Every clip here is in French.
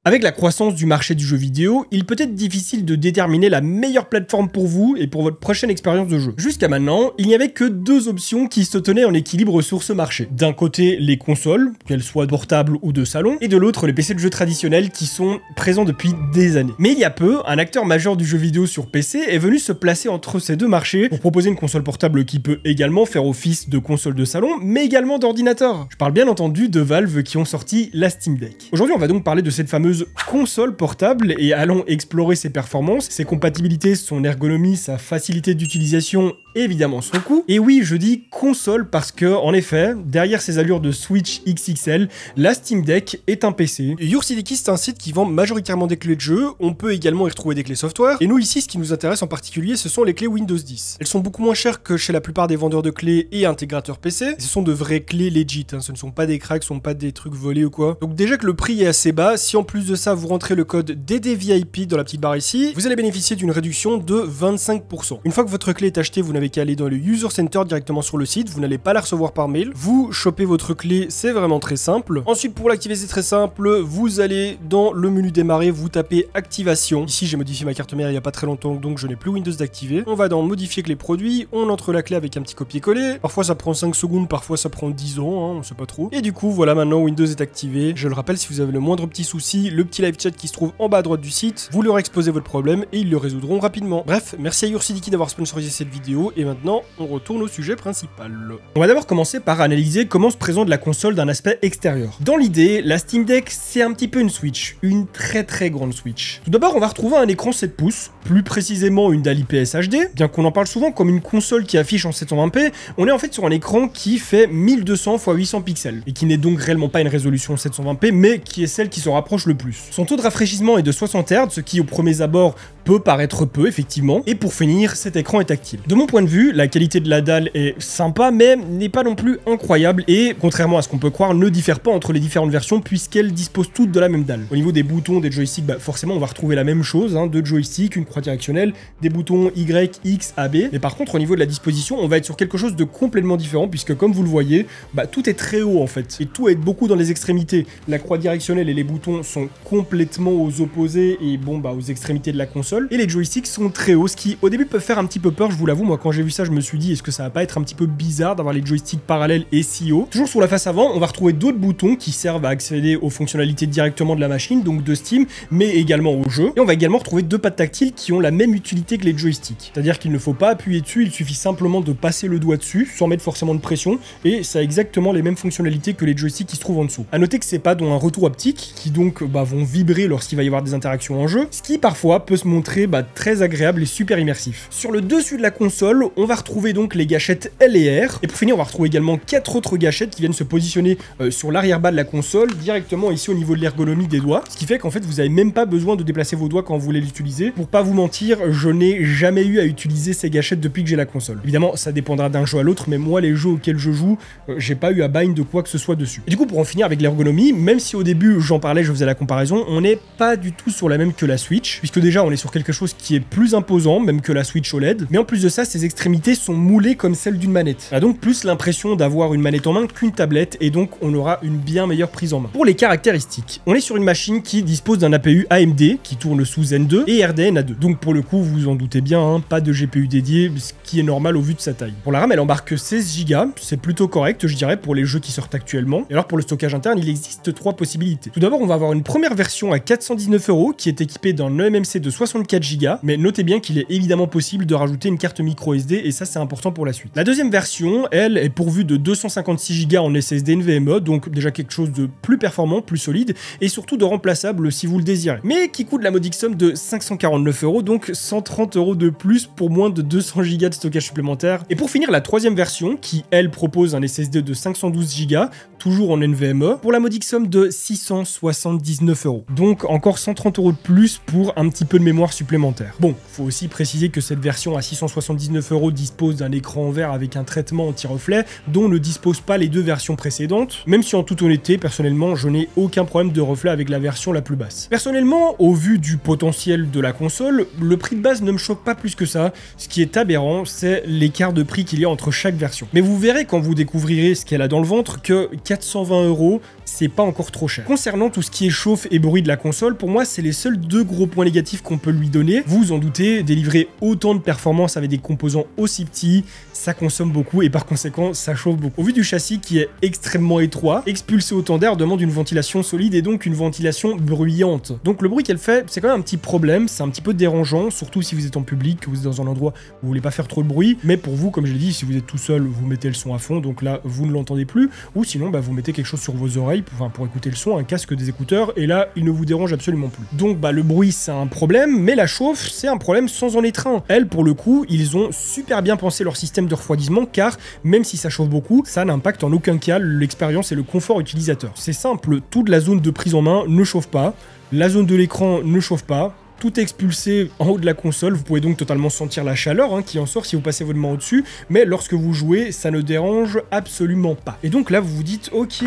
Avec la croissance du marché du jeu vidéo, il peut être difficile de déterminer la meilleure plateforme pour vous et pour votre prochaine expérience de jeu. Jusqu'à maintenant, il n'y avait que deux options qui se tenaient en équilibre sur ce marché. D'un côté, les consoles, qu'elles soient portables ou de salon, et de l'autre, les PC de jeux traditionnels qui sont présents depuis des années. Mais il y a peu, un acteur majeur du jeu vidéo sur PC est venu se placer entre ces deux marchés pour proposer une console portable qui peut également faire office de console de salon, mais également d'ordinateur. Je parle bien entendu de Valve qui ont sorti la Steam Deck. Aujourd'hui, on va donc parler de cette fameuse console portable et allons explorer ses performances, ses compatibilités, son ergonomie, sa facilité d'utilisation, évidemment son coût. Et oui, je dis console parce que, en effet, derrière ses allures de Switch XXL, la Steam Deck est un PC. YourCDKey, c'est un site qui vend majoritairement des clés de jeu, on peut également y retrouver des clés software, et nous ici, ce qui nous intéresse en particulier, ce sont les clés Windows 10. Elles sont beaucoup moins chères que chez la plupart des vendeurs de clés et intégrateurs PC, ce sont de vraies clés legit, hein. Ce ne sont pas des cracks, ce ne sont pas des trucs volés ou quoi. Donc déjà que le prix est assez bas, si en plus de ça, vous rentrez le code DDVIP dans la petite barre ici, vous allez bénéficier d'une réduction de 25%. Une fois que votre clé est achetée, vous n'avez qu'à aller dans le User Center directement sur le site, vous n'allez pas la recevoir par mail. Vous chopez votre clé, c'est vraiment très simple. Ensuite, pour l'activer, c'est très simple. Vous allez dans le menu démarrer, vous tapez activation. Ici, j'ai modifié ma carte mère il n'y a pas très longtemps, donc je n'ai plus Windows d'activer. On va dans modifier clé produit, on entre la clé avec un petit copier-coller. Parfois, ça prend 5 secondes, parfois, ça prend 10 ans, hein, on sait pas trop. Et du coup, voilà, maintenant, Windows est activé. Je le rappelle, si vous avez le moindre petit souci, le petit live chat qui se trouve en bas à droite du site, vous leur exposez votre problème et ils le résoudront rapidement. Bref, merci à YourCDKey d'avoir sponsorisé cette vidéo et maintenant on retourne au sujet principal. On va d'abord commencer par analyser comment se présente la console d'un aspect extérieur. Dans l'idée, la Steam Deck c'est un petit peu une Switch, une très grande Switch. Tout d'abord on va retrouver un écran 7 pouces, plus précisément une dalle IPS HD, bien qu'on en parle souvent comme une console qui affiche en 720p, on est en fait sur un écran qui fait 1200 x 800 pixels et qui n'est donc réellement pas une résolution 720p mais qui est celle qui s'en rapproche le plus. Son taux de rafraîchissement est de 60 Hz, ce qui au premier abord peut paraître peu effectivement, et pour finir cet écran est tactile. De mon point de vue, la qualité de la dalle est sympa mais n'est pas non plus incroyable et contrairement à ce qu'on peut croire ne diffère pas entre les différentes versions puisqu'elles disposent toutes de la même dalle. Au niveau des boutons, des joysticks, forcément on va retrouver la même chose, hein, deux joysticks, une croix directionnelle, des boutons Y, X, AB, mais par contre au niveau de la disposition on va être sur quelque chose de complètement différent puisque comme vous le voyez, tout est très haut en fait et tout est beaucoup dans les extrémités. La croix directionnelle et les boutons sont complètement aux opposés et aux extrémités de la console et les joysticks sont très hauts, ce qui au début peut faire un petit peu peur, je vous l'avoue. Moi quand j'ai vu ça je me suis dit est-ce que ça va pas être un petit peu bizarre d'avoir les joysticks parallèles et si haut. Toujours sur la face avant on va retrouver d'autres boutons qui servent à accéder aux fonctionnalités directement de la machine, donc de Steam, mais également au jeu, et on va également retrouver deux pads tactiles qui ont la même utilité que les joysticks, c'est à dire qu'il ne faut pas appuyer dessus, il suffit simplement de passer le doigt dessus sans mettre forcément de pression et ça a exactement les mêmes fonctionnalités que les joysticks qui se trouvent en dessous. A noter que ces pads ont un retour haptique qui donc vont vibrer lorsqu'il va y avoir des interactions en jeu, ce qui parfois peut se montrer très agréable et super immersif. Sur le dessus de la console, on va retrouver donc les gâchettes L et R, et pour finir on va retrouver également 4 autres gâchettes qui viennent se positionner sur l'arrière-bas de la console, directement ici au niveau de l'ergonomie des doigts, ce qui fait qu'en fait vous n'avez même pas besoin de déplacer vos doigts quand vous voulez l'utiliser. Pour pas vous mentir, je n'ai jamais eu à utiliser ces gâchettes depuis que j'ai la console. Évidemment ça dépendra d'un jeu à l'autre, mais moi les jeux auxquels je joue, j'ai pas eu à bind de quoi que ce soit dessus. Et du coup pour en finir avec l'ergonomie, même si au début j'en parlais, je faisais la comparaison, on n'est pas du tout sur la même que la Switch, puisque déjà on est sur quelque chose qui est plus imposant, même que la Switch OLED, mais en plus de ça, ses extrémités sont moulées comme celles d'une manette. On a donc plus l'impression d'avoir une manette en main qu'une tablette, et donc on aura une bien meilleure prise en main. Pour les caractéristiques, on est sur une machine qui dispose d'un APU AMD, qui tourne sous Zen 2, et RDNA 2. Donc pour le coup, vous vous en doutez bien, pas de GPU dédié, ce qui est normal au vu de sa taille. Pour la RAM, elle embarque 16 Go, c'est plutôt correct, je dirais, pour les jeux qui sortent actuellement. Et alors pour le stockage interne, il existe 3 possibilités. Tout d'abord, on va avoir une première version à 419 €, qui est équipée d'un eMMC de 64 Go, mais notez bien qu'il est évidemment possible de rajouter une carte micro SD et ça c'est important pour la suite. La deuxième version, elle, est pourvue de 256 Go en SSD NVMe, donc déjà quelque chose de plus performant, plus solide et surtout de remplaçable si vous le désirez. Mais qui coûte la modique somme de 549 €, donc 130 € de plus pour moins de 200 Go de stockage supplémentaire. Et pour finir, la troisième version, qui elle propose un SSD de 512 Go, toujours en NVMe, pour la modique somme de 679 €. Donc encore 130 € de plus pour un petit peu de mémoire supplémentaire. Bon, faut aussi préciser que cette version à 679 € dispose d'un écran en verre avec un traitement anti-reflet dont ne disposent pas les deux versions précédentes, même si en toute honnêteté, personnellement, je n'ai aucun problème de reflet avec la version la plus basse. Personnellement, au vu du potentiel de la console, le prix de base ne me choque pas plus que ça. Ce qui est aberrant, c'est l'écart de prix qu'il y a entre chaque version. Mais vous verrez quand vous découvrirez ce qu'elle a dans le ventre que 420 €, c'est pas encore trop cher. Concernant tout ce qui est chauffe et bruit de la console, pour moi, c'est les seuls deux gros points négatifs qu'on peut lui donner. Vous vous en doutez, délivrer autant de performance avec des composants aussi petits, ça consomme beaucoup et par conséquent, ça chauffe beaucoup. Au vu du châssis qui est extrêmement étroit, expulser autant d'air demande une ventilation solide et donc une ventilation bruyante. Donc le bruit qu'elle fait, c'est quand même un petit problème, c'est un petit peu dérangeant, surtout si vous êtes en public, que vous êtes dans un endroit où vous voulez pas faire trop de bruit. Mais pour vous, comme je l'ai dit, si vous êtes tout seul, vous mettez le son à fond, donc là, vous ne l'entendez plus. Ou sinon, bah, vous mettez quelque chose sur vos oreilles pour écouter le son, un casque, des écouteurs, et là, il ne vous dérange absolument plus. Donc bah, le bruit, c'est un problème, mais la chauffe, c'est un problème sans en être un. Elle, pour le coup, ils ont super bien pensé leur système de refroidissement, car même si ça chauffe beaucoup, ça n'impacte en aucun cas l'expérience et le confort utilisateur. C'est simple, toute la zone de prise en main ne chauffe pas, la zone de l'écran ne chauffe pas, tout est expulsé en haut de la console, vous pouvez donc totalement sentir la chaleur qui en sort si vous passez votre main au-dessus, mais lorsque vous jouez, ça ne dérange absolument pas. Et donc là, vous vous dites, ok,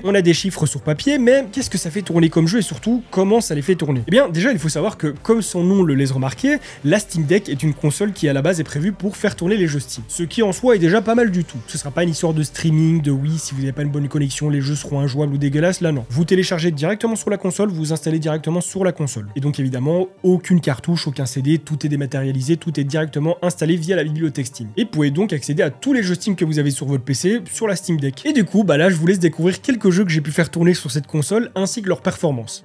on a des chiffres sur papier, mais qu'est-ce que ça fait tourner comme jeu et surtout, comment ça les fait tourner? Eh bien, déjà, il faut savoir que, comme son nom le laisse remarquer, la Steam Deck est une console qui à la base est prévue pour faire tourner les jeux Steam. Ce qui en soi est déjà pas mal du tout. Ce sera pas une histoire de streaming, de oui, si vous n'avez pas une bonne connexion, les jeux seront injouables ou dégueulasses, là non. Vous téléchargez directement sur la console, vous installez directement sur la console. Et donc évidemment, aucune cartouche, aucun CD, tout est dématérialisé, tout est directement installé via la bibliothèque Steam. Et vous pouvez donc accéder à tous les jeux Steam que vous avez sur votre PC, sur la Steam Deck. Et du coup, bah là, je vous laisse découvrir quelques jeux que j'ai pu faire tourner sur cette console, ainsi que leur performance.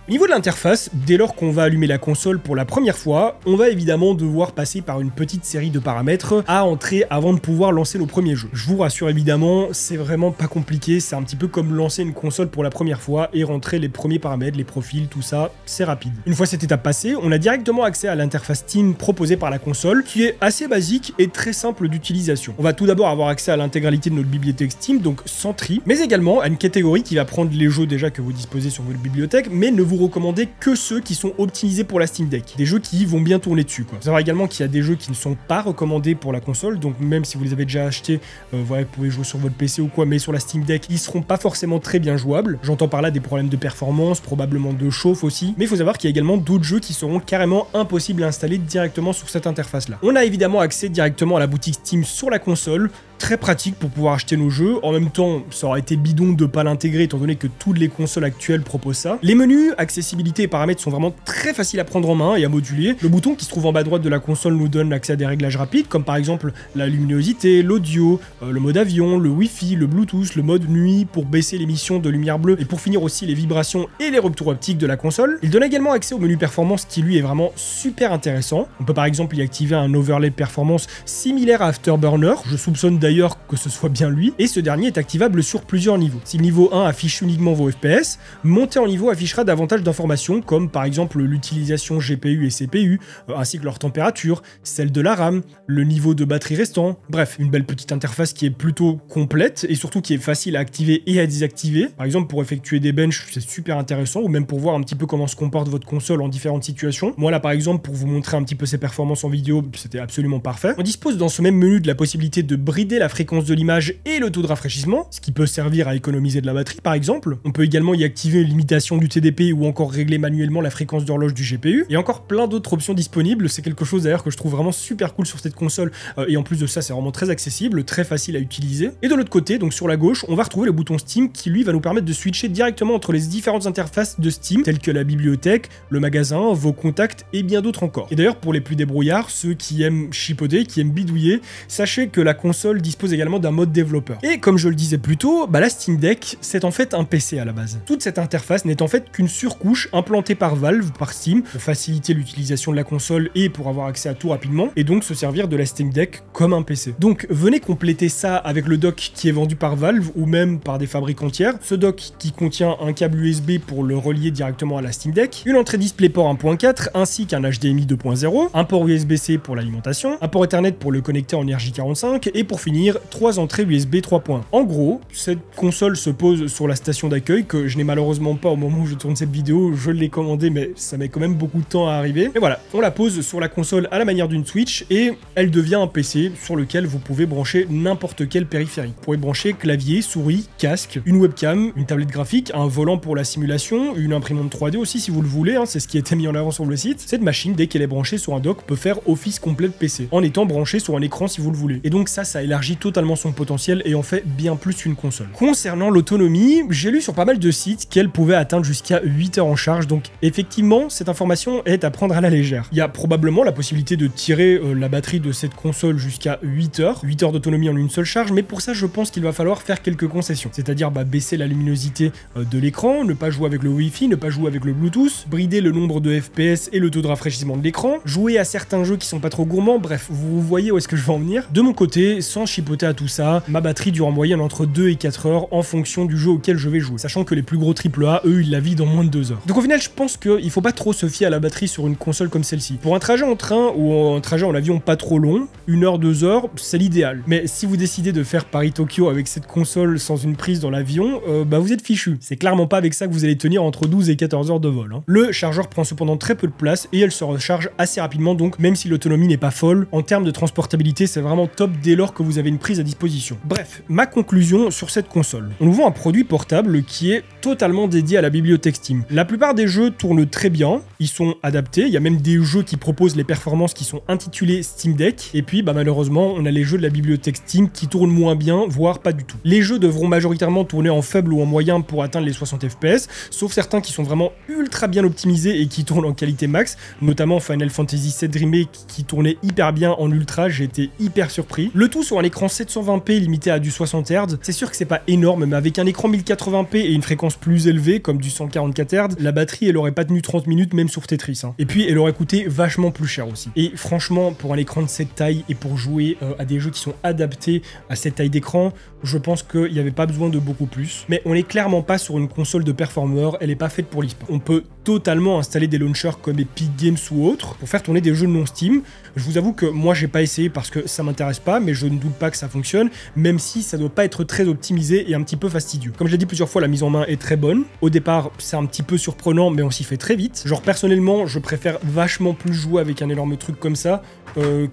Au niveau de l'interface, dès lors qu'on va allumer la console pour la première fois, on va évidemment devoir passer par une petite série de paramètres à entrer avant de pouvoir lancer nos premiers jeux. Je vous rassure évidemment, c'est vraiment pas compliqué, c'est un petit peu comme lancer une console pour la première fois et rentrer les premiers paramètres, les profils, tout ça, c'est rapide. Une fois cette étape passée, on a directement accès à l'interface Steam proposée par la console, qui est assez basique et très simple d'utilisation. On va tout d'abord avoir accès à l'intégralité de notre bibliothèque Steam, donc sans tri, mais également à une catégorie qui va prendre les jeux déjà que vous disposez sur votre bibliothèque, mais ne vous recommander que ceux qui sont optimisés pour la Steam Deck. Des jeux qui vont bien tourner dessus, quoi. Vous savez également qu'il y a des jeux qui ne sont pas recommandés pour la console, donc même si vous les avez déjà achetés, voilà, vous pouvez jouer sur votre PC ou quoi, mais sur la Steam Deck, ils seront pas forcément très bien jouables. J'entends par là des problèmes de performance, probablement de chauffe aussi, mais il faut savoir qu'il y a également d'autres jeux qui seront carrément impossibles à installer directement sur cette interface-là. On a évidemment accès directement à la boutique Steam sur la console, très pratique pour pouvoir acheter nos jeux. En même temps, ça aurait été bidon de pas l'intégrer étant donné que toutes les consoles actuelles proposent ça. Les menus, accessibilité et paramètres sont vraiment très faciles à prendre en main et à moduler. Le bouton qui se trouve en bas à droite de la console nous donne accès à des réglages rapides comme par exemple la luminosité, l'audio, le mode avion, le Wi-Fi, le Bluetooth, le mode nuit pour baisser l'émission de lumière bleue et pour finir aussi les vibrations et les ruptures optiques de la console. Il donne également accès au menu performance qui lui est vraiment super intéressant. On peut par exemple y activer un overlay de performance similaire à Afterburner. Je soupçonne d'ailleurs que ce soit bien lui, et ce dernier est activable sur plusieurs niveaux. Si le niveau 1 affiche uniquement vos FPS, monter en niveau affichera davantage d'informations comme par exemple l'utilisation GPU et CPU, ainsi que leur température, celle de la RAM, le niveau de batterie restant, bref, une belle petite interface qui est plutôt complète et surtout qui est facile à activer et à désactiver. Par exemple pour effectuer des benches, c'est super intéressant, ou même pour voir un petit peu comment se comporte votre console en différentes situations. Moi là par exemple, pour vous montrer un petit peu ses performances en vidéo, c'était absolument parfait. On dispose dans ce même menu de la possibilité de brider brider la fréquence de l'image et le taux de rafraîchissement, ce qui peut servir à économiser de la batterie par exemple. On peut également y activer une limitation du TDP ou encore régler manuellement la fréquence d'horloge du GPU. Et encore plein d'autres options disponibles, c'est quelque chose d'ailleurs que je trouve vraiment super cool sur cette console, et en plus de ça c'est vraiment très accessible, très facile à utiliser. Et de l'autre côté, donc sur la gauche, on va retrouver le bouton Steam qui lui va nous permettre de switcher directement entre les différentes interfaces de Steam, telles que la bibliothèque, le magasin, vos contacts et bien d'autres encore. Et d'ailleurs pour les plus débrouillards, ceux qui aiment chipoter, qui aiment bidouiller, sachez que la console dispose également d'un mode développeur. Et comme je le disais plus tôt, la Steam Deck c'est en fait un PC à la base. Toute cette interface n'est en fait qu'une surcouche implantée par Valve, par Steam, pour faciliter l'utilisation de la console et pour avoir accès à tout rapidement, et donc se servir de la Steam Deck comme un PC. Donc venez compléter ça avec le dock qui est vendu par Valve ou même par des fabricants tiers. Ce dock qui contient un câble USB pour le relier directement à la Steam Deck, une entrée DisplayPort 1.4 ainsi qu'un HDMI 2.0, un port USB-C pour l'alimentation, un port Ethernet pour le connecter en RJ45 et pour finir 3 entrées USB 3.1. En gros, cette console se pose sur la station d'accueil que je n'ai malheureusement pas au moment où je tourne cette vidéo, je l'ai commandée mais ça met quand même beaucoup de temps à arriver. Et voilà, on la pose sur la console à la manière d'une Switch et elle devient un PC sur lequel vous pouvez brancher n'importe quel périphérique. Vous pouvez brancher clavier, souris, casque, une webcam, une tablette graphique, un volant pour la simulation, une imprimante 3D aussi si vous le voulez, c'est ce qui était mis en avant sur le site. Cette machine, dès qu'elle est branchée sur un dock, peut faire office complet de PC, en étant branchée sur un écran si vous le voulez. Et donc ça élargit totalement son potentiel et en fait bien plus qu'une console. Concernant l'autonomie, j'ai lu sur pas mal de sites qu'elle pouvait atteindre jusqu'à 8 heures en charge, donc effectivement, cette information est à prendre à la légère. Il y a probablement la possibilité de tirer la batterie de cette console jusqu'à 8 heures d'autonomie en une seule charge, mais pour ça, je pense qu'il va falloir faire quelques concessions, c'est-à-dire baisser la luminosité de l'écran, ne pas jouer avec le Wi-Fi, ne pas jouer avec le Bluetooth, brider le nombre de FPS et le taux de rafraîchissement de l'écran, jouer à certains jeux qui sont pas trop gourmands, bref, vous voyez où est-ce que je veux en venir. De mon côté, sans chipoter à tout ça, ma batterie dure en moyenne entre 2 et 4 heures en fonction du jeu auquel je vais jouer, sachant que les plus gros AAA, eux, ils la vident en moins de 2 heures. Donc au final, je pense qu'il faut pas trop se fier à la batterie sur une console comme celle-ci. Pour un trajet en train ou un trajet en avion pas trop long, 1 heure, 2 heures, c'est l'idéal. Mais si vous décidez de faire Paris-Tokyo avec cette console sans une prise dans l'avion, vous êtes fichu. C'est clairement pas avec ça que vous allez tenir entre 12 et 14 heures de vol. Le chargeur prend cependant très peu de place et elle se recharge assez rapidement, donc même si l'autonomie n'est pas folle, en termes de transportabilité, c'est vraiment top dès lors que vous avez une prise à disposition. Bref, ma conclusion sur cette console. On nous vend un produit portable qui est totalement dédié à la bibliothèque Steam. La plupart des jeux tournent très bien, ils sont adaptés, il y a même des jeux qui proposent les performances qui sont intitulés Steam Deck, et puis malheureusement, on a les jeux de la bibliothèque Steam qui tournent moins bien, voire pas du tout. Les jeux devront majoritairement tourner en faible ou en moyen pour atteindre les 60 FPS, sauf certains qui sont vraiment ultra bien optimisés et qui tournent en qualité max, notamment Final Fantasy VII Remake qui tournait hyper bien en ultra, j'ai été hyper surpris. Le tout sur un écran 720p limité à du 60 Hz, c'est sûr que c'est pas énorme, mais avec un écran 1080p et une fréquence plus élevée, comme du 144 Hz, la batterie elle aurait pas tenu 30 minutes même sur Tetris. Et puis elle aurait coûté vachement plus cher aussi. Et franchement, pour un écran de cette taille et pour jouer à des jeux qui sont adaptés à cette taille d'écran, je pense qu'il n'y avait pas besoin de beaucoup plus. Mais on n'est clairement pas sur une console de performeur, elle n'est pas faite pour l'e-sport. On peut totalement installer des launchers comme Epic Games ou autres pour faire tourner des jeux non Steam. Je vous avoue que moi j'ai pas essayé parce que ça m'intéresse pas, mais je ne doute pas que ça fonctionne, même si ça doit pas être très optimisé et un petit peu fastidieux. Comme je l'ai dit plusieurs fois, la mise en main est très bonne. Au départ, c'est un petit peu surprenant, mais on s'y fait très vite. Genre personnellement, je préfère vachement plus jouer avec un énorme truc comme ça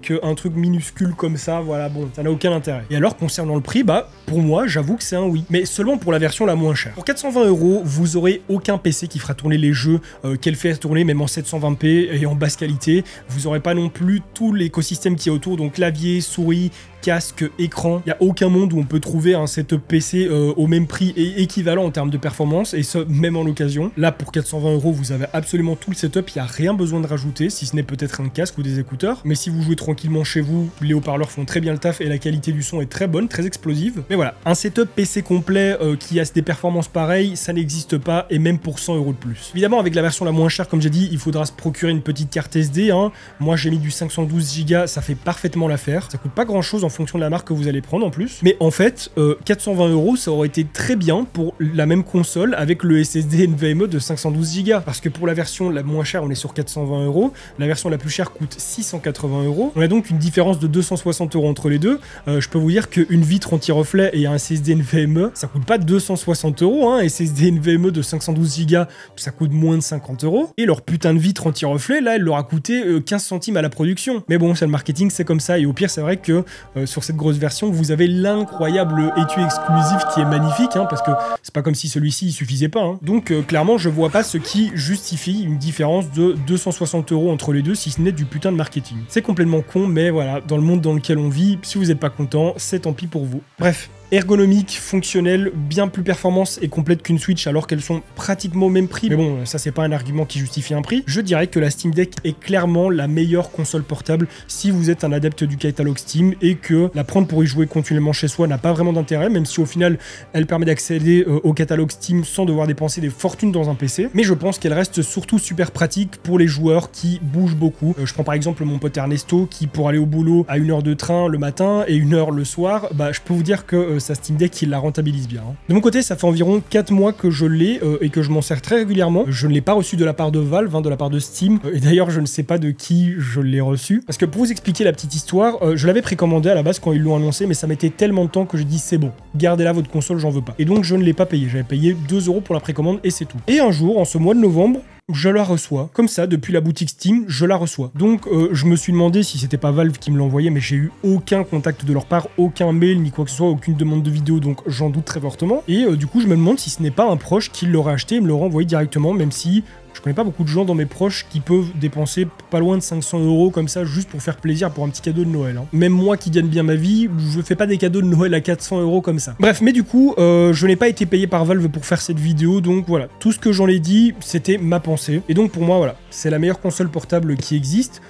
qu'un truc minuscule comme ça, voilà, bon, ça n'a aucun intérêt. Et alors, concernant le prix, pour moi, j'avoue que c'est un oui, mais seulement pour la version la moins chère. Pour 420 €, vous aurez aucun PC qui fera tourner les jeux qu'elle fait tourner, même en 720p et en basse qualité. Vous aurez pas non plus tout l'écosystème qui est autour, donc clavier, souris, casque, écran. Il n'y a aucun monde où on peut trouver un setup PC au même prix et équivalent en termes de performance, et ce, même en occasion. Là, pour 420 €, vous avez absolument tout le setup, il n'y a rien besoin de rajouter, si ce n'est peut-être un casque ou des écouteurs. Mais si vous jouez tranquillement chez vous, les haut-parleurs font très bien le taf et la qualité du son est très bonne, très explosive. Mais voilà, un setup PC complet qui a des performances pareilles, ça n'existe pas, et même pour 100 € de plus. Évidemment, avec la version la moins chère, comme j'ai dit, il faudra se procurer une petite carte SD. Moi, j'ai mis du 512 Go, ça fait parfaitement l'affaire. Ça coûte pas grand-chose en fonction de la marque que vous allez prendre en plus. Mais en fait, 420 €, ça aurait été très bien pour la même console avec le SSD NVMe de 512 Go. Parce que pour la version la moins chère, on est sur 420 €. La version la plus chère coûte 680 €. On a donc une différence de 260 € entre les deux. Je peux vous dire qu'une vitre anti-reflet et un SSD NVMe, ça coûte pas 260 €. Un SSD NVMe de 512 Go, ça coûte moins de 50 €. Et leur putain de vitre anti-reflet, là, elle leur a coûté 15 centimes à la production. Mais bon, c'est le marketing, c'est comme ça. Et au pire, c'est vrai que sur cette grosse version, vous avez l'incroyable étui exclusif qui est magnifique, hein, parce que c'est pas comme si celui-ci il suffisait pas. Hein. Donc clairement, je vois pas ce qui justifie une différence de 260 € entre les deux, si ce n'est du putain de marketing. C'est complètement con, mais voilà, dans le monde dans lequel on vit, si vous n'êtes pas content, c'est tant pis pour vous. Bref. Ergonomique, fonctionnelle, bien plus performance et complète qu'une Switch alors qu'elles sont pratiquement au même prix. Mais bon, ça c'est pas un argument qui justifie un prix. Je dirais que la Steam Deck est clairement la meilleure console portable si vous êtes un adepte du catalogue Steam et que la prendre pour y jouer continuellement chez soi n'a pas vraiment d'intérêt, même si au final elle permet d'accéder au catalogue Steam sans devoir dépenser des fortunes dans un PC. Mais je pense qu'elle reste surtout super pratique pour les joueurs qui bougent beaucoup. Je prends par exemple mon pote Ernesto qui pour aller au boulot a 1 heure de train le matin et 1 heure le soir, bah je peux vous dire que sa Steam Deck il la rentabilise bien. Hein. De mon côté, ça fait environ 4 mois que je l'ai et que je m'en sers très régulièrement. Je ne l'ai pas reçu de la part de Valve, hein, de la part de Steam. Et d'ailleurs, je ne sais pas de qui je l'ai reçu. Parce que pour vous expliquer la petite histoire, je l'avais précommandé à la base quand ils l'ont annoncé, mais ça mettait tellement de temps que j'ai dit c'est bon, gardez-la votre console, j'en veux pas. Et donc je ne l'ai pas payé. J'avais payé 2 € pour la précommande et c'est tout. Et un jour, en ce mois de novembre, je la reçois. Comme ça, depuis la boutique Steam, je la reçois. Donc, je me suis demandé si c'était pas Valve qui me l'envoyait, mais j'ai eu aucun contact de leur part, aucun mail, ni quoi que ce soit, aucune demande de vidéo, donc j'en doute très fortement. Et du coup, je me demande si ce n'est pas un proche qui l'aurait acheté et me l'aurait envoyé directement, même si je connais pas beaucoup de gens dans mes proches qui peuvent dépenser pas loin de 500 € comme ça juste pour faire plaisir pour un petit cadeau de Noël. Hein. Même moi qui gagne bien ma vie, je fais pas des cadeaux de Noël à 400 € comme ça. Bref, mais du coup, je n'ai pas été payé par Valve pour faire cette vidéo, donc voilà. Tout ce que j'en ai dit, c'était ma pensée. Et donc pour moi, voilà, c'est la meilleure console portable qui existe.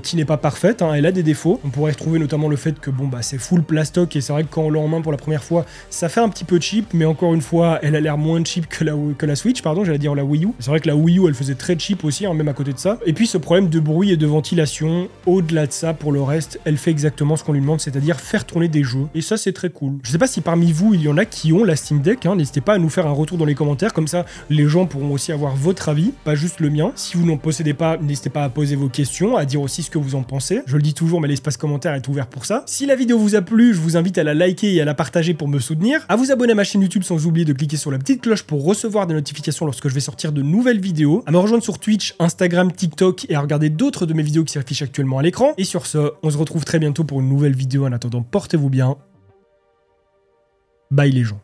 Qui n'est pas parfaite, hein, elle a des défauts. On pourrait retrouver notamment le fait que bon bah c'est full plastoc et c'est vrai que quand on l'a en main pour la première fois, ça fait un petit peu cheap, mais encore une fois, elle a l'air moins cheap que la Switch, pardon, j'allais dire la Wii U. C'est vrai que la Wii U, elle faisait très cheap aussi, hein, même à côté de ça. Et puis ce problème de bruit et de ventilation, au-delà de ça, pour le reste, elle fait exactement ce qu'on lui demande, c'est-à-dire faire tourner des jeux. Et ça, c'est très cool. Je sais pas si parmi vous, il y en a qui ont la Steam Deck, hein, n'hésitez pas à nous faire un retour dans les commentaires, comme ça, les gens pourront aussi avoir votre avis, pas juste le mien. Si vous n'en possédez pas, n'hésitez pas à poser vos questions, à dire aussi ce que vous en pensez. Je le dis toujours, mais l'espace commentaire est ouvert pour ça. Si la vidéo vous a plu, je vous invite à la liker et à la partager pour me soutenir, à vous abonner à ma chaîne YouTube sans oublier de cliquer sur la petite cloche pour recevoir des notifications lorsque je vais sortir de nouvelles vidéos, à me rejoindre sur Twitch, Instagram, TikTok et à regarder d'autres de mes vidéos qui s'affichent actuellement à l'écran. Et sur ce, on se retrouve très bientôt pour une nouvelle vidéo. En attendant, portez-vous bien. Bye les gens.